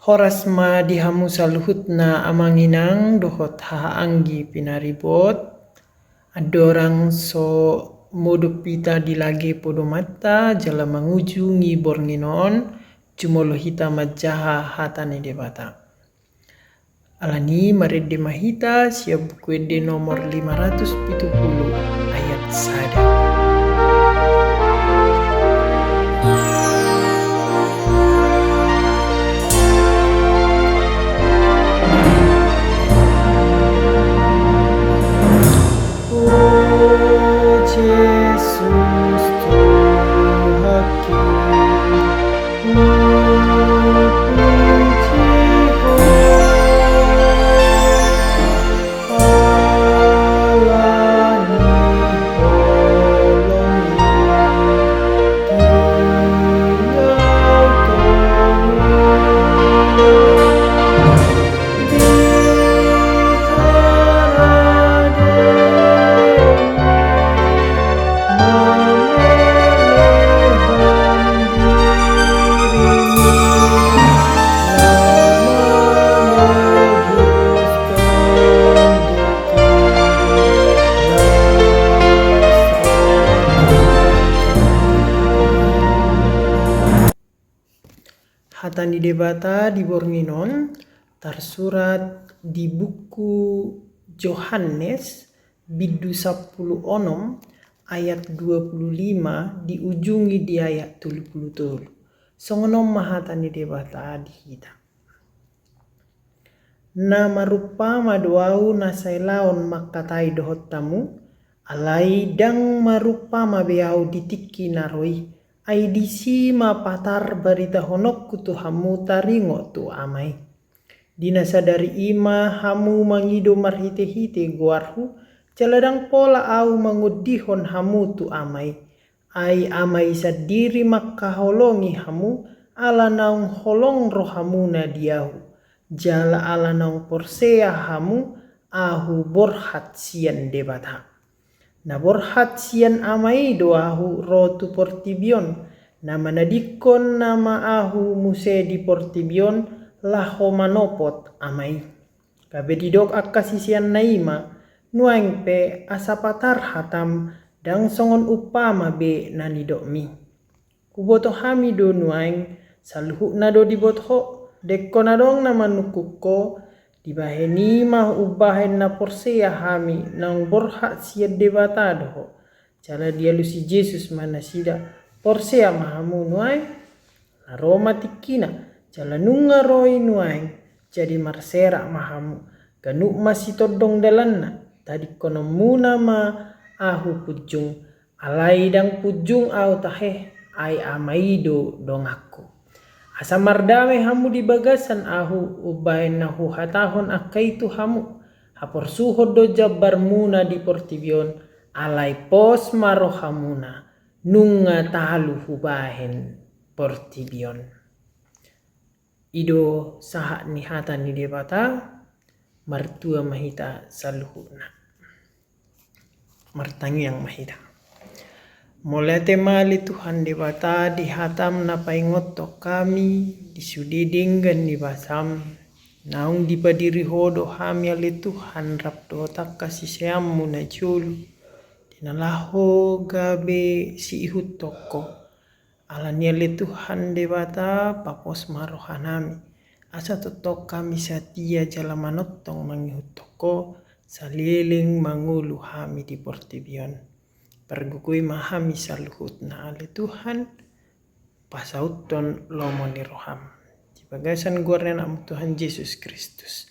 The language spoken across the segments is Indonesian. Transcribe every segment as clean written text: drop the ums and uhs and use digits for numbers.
Horas ma dihamu saluhutna amanginang dohot haanggi pinaribot. Adorang so modok pita dilage podomata jala manguju ngibor nginon jumolo hita majaha hatane debata. Alani maredde mahita siap bukuede nomor 570 ayat sada. Yesus Tuhanku, puji Alani Hatani debata di Bornginon tersurat di buku Yohanes bidu 10 onom ayat 25 diujungi di ayat 30. Songonom mahatani debata di hita. Nama rupa madoau nasailaon makatai dohot tamu alai dang marupa mabeau ditiki naroi. Aidisi mapatar barita honok kutu hamu taringo tu amai. Dina sadari ima hamu mangido marhite-hite guarhu caladang pola au mangudihon hamu tu amai. Ai amai sadiri makaholongi hamu ala naung holong rohamu na diahu. Jala ala naung porsea hamu ahu borhat sian debata. Na borhat sian amai doahu rotu portibion. Nama nadikon nama ahu muse di portibion laho manopot amai. Kabe didok akasisian naima nuang pe asapatar hatam dang songon upama be nanidok mi. Kuboto hami do nuang saluhu nado dibotho dekko nadong nama nukuko dibaheni mah ubahen na porsea hami nang borhat siad debata doho. Cala dia lusi Jesus mana sida porsea mahamu nuai. Aroma tikina cala nunga roi nuai. Jadi marsera mahamu. Ganuk masih todong dalanna. Tadi kono muna ma ahu pujung. Alai dang pujung au tahe ai amaido dong aku. Asa mardame hamu di bagasan ahu ubain nahu hatahon akaitu hamu. Hapor suhod do jabar muna di portibion alai pos maro hamuna nunga talu hubahen portibion. Ido sahat ni hata ni debata martua mahita saluhuna. Martangi yang mahita. Mulai temali Tuhan debata dihatam na paingoto kami disudiding gan dibasam naung dipadiri hodo hami ale Tuhan rapdo tak kasih seamu na julu dinalaho gabe si ihut toko alani ale Tuhan debata papos marohanami asa totok kami satia jala manotong mangihut toko saliling mangulu hami di portibion. Pergukui mahami saluhut na ale Tuhan pasauton lomo ni roham. Di bagasan guarna nama Tuhan Yesus Kristus.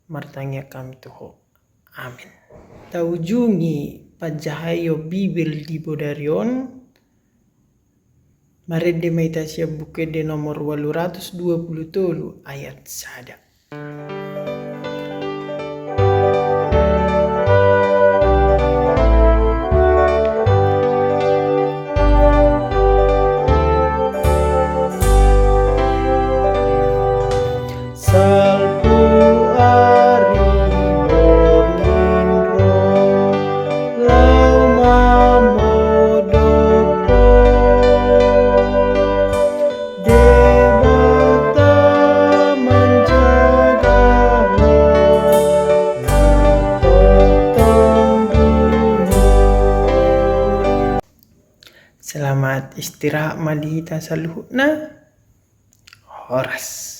Martanya kami tuho. Amin. Taujungi pajahayo Bibil di Bodarion. Marede maita siap buku de nomor 820 ayat sada. Selamat istirahat madita saluhutna. Horas.